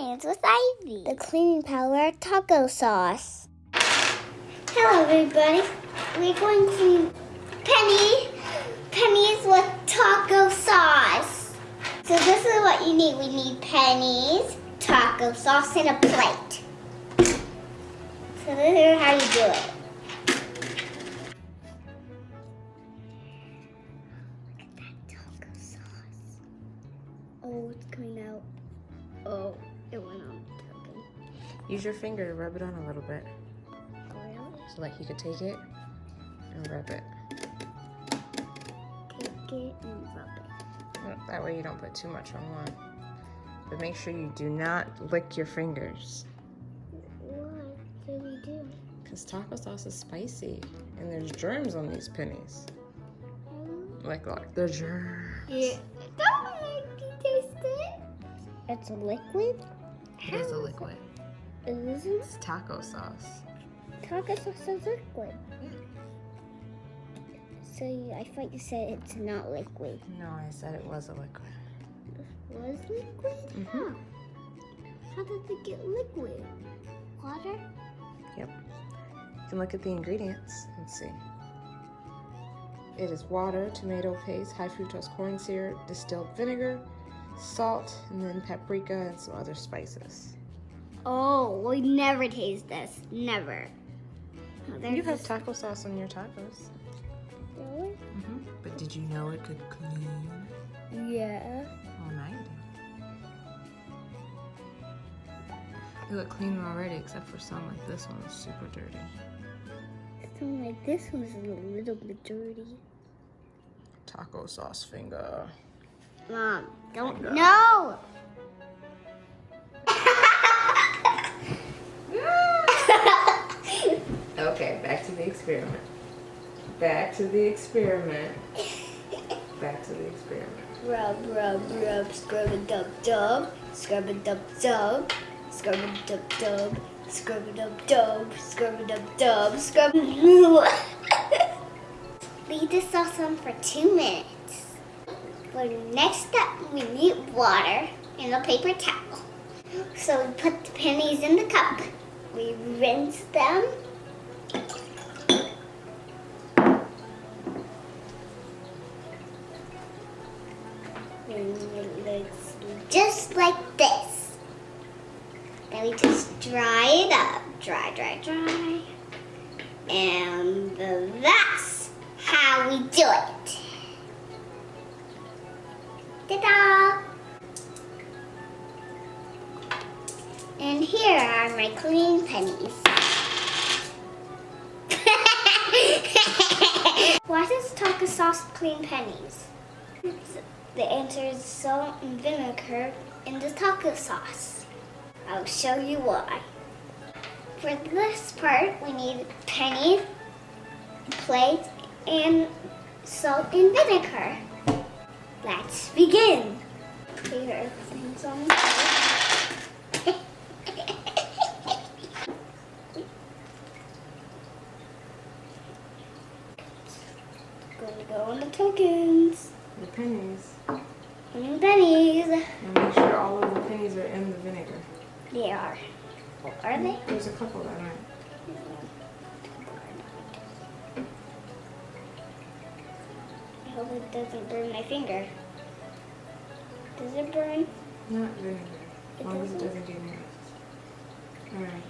Science with Ivy. The cleaning power taco sauce. Hello, everybody. We're going to clean pennies with taco sauce. So this is what you need. We need pennies, taco sauce, and a plate. So this is how you do it. Look at that taco sauce. Oh, it's coming out. Oh, it went on the token. Use your finger to rub it on a little bit. Really? So like you could take it and rub it. Take it and rub it. That way you don't put too much on one. But make sure you do not lick your fingers. What do we do? Because taco sauce is spicy and there's germs on these pennies. Like there's germs. Yeah. Don't make me taste it. It's a liquid? It is a liquid. It isn't? It's taco sauce. Taco sauce is liquid. So I thought you said it's not liquid. No, I said it was a liquid. It was liquid? Mm-hmm. How did it get liquid? Water? Yep. You can look at the ingredients and see. It is water, tomato paste, high fructose corn syrup, distilled vinegar, salt, and then paprika and some other spices. Oh, we never taste this. Never. Oh, You have taco sauce on your tacos. Really? Mm-hmm. But did you know it could clean? Yeah. Well, now you do. They look cleaner already, except for some like this one is super dirty. Something like this one's a little bit dirty. Taco sauce finger. Mom, don't. No! Okay, back to the experiment. Back to the experiment. Back to the experiment. Rub, rub, rub, scrub a dub dub, scrub a dub dub, scrub a dub dub, scrub a dub dub, scrub a dub dub, scrub. Leave the sauce on for 2 minutes. For the next step, we need water and a paper towel. So we put the pennies in the cup. We rinse them. And it looks just like this. Then we just dry it up. Dry, dry, dry. And that's how we do it. Ta-da! And here are my clean pennies. Why does taco sauce clean pennies? The answer is salt and vinegar in the taco sauce. I'll show you why. For this part, we need penny, plate, and salt and vinegar. Let's begin. Here are things on the plate. Gonna go on the tokens. The pennies. And pennies. And make sure all of the pennies are in the vinegar. They are. Oh, are they? There's a couple that aren't. I hope it doesn't burn my finger. Does it burn? Not vinegar. As It long as it doesn't? doesn't get mixed. Alright.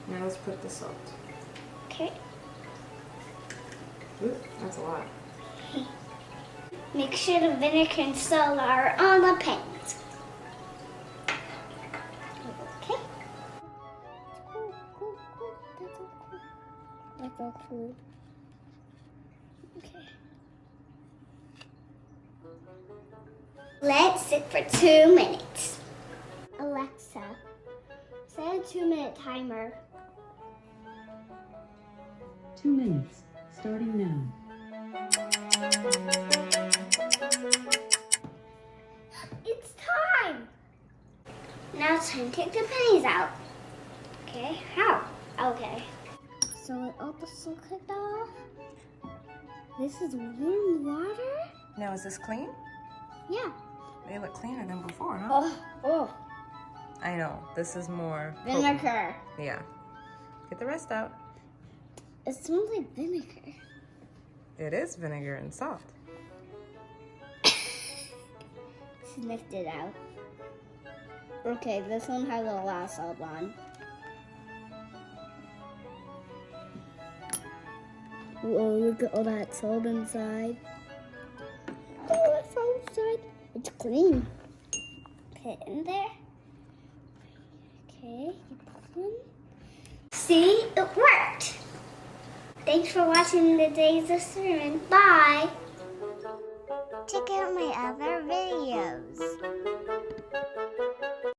Now let's put the salt. Okay. Oop, that's a lot. Make sure the vinegar and salt are on the pens. Okay. Cool, cool, cool. That's all cool. Okay. Let's sit for 2 minutes. Alexa, set a 2-minute timer. 2 minutes, starting now. It's time! Now it's time to take the pennies out. Okay, how? Okay. So let all the salt cut off. This is warm water? Now is this clean? Yeah. They look cleaner than before, huh? Oh, oh. I know. This is more Vinegar. Yeah. Get the rest out. It smells like vinegar. It is vinegar and salt. Sniffed it out. Okay, this one has a lot of salt on. Whoa, look at all that salt inside. Oh, it's salt inside. It's clean. Put it in there. Okay, see, it worked. Thanks for watching the Days of Sermon. Bye.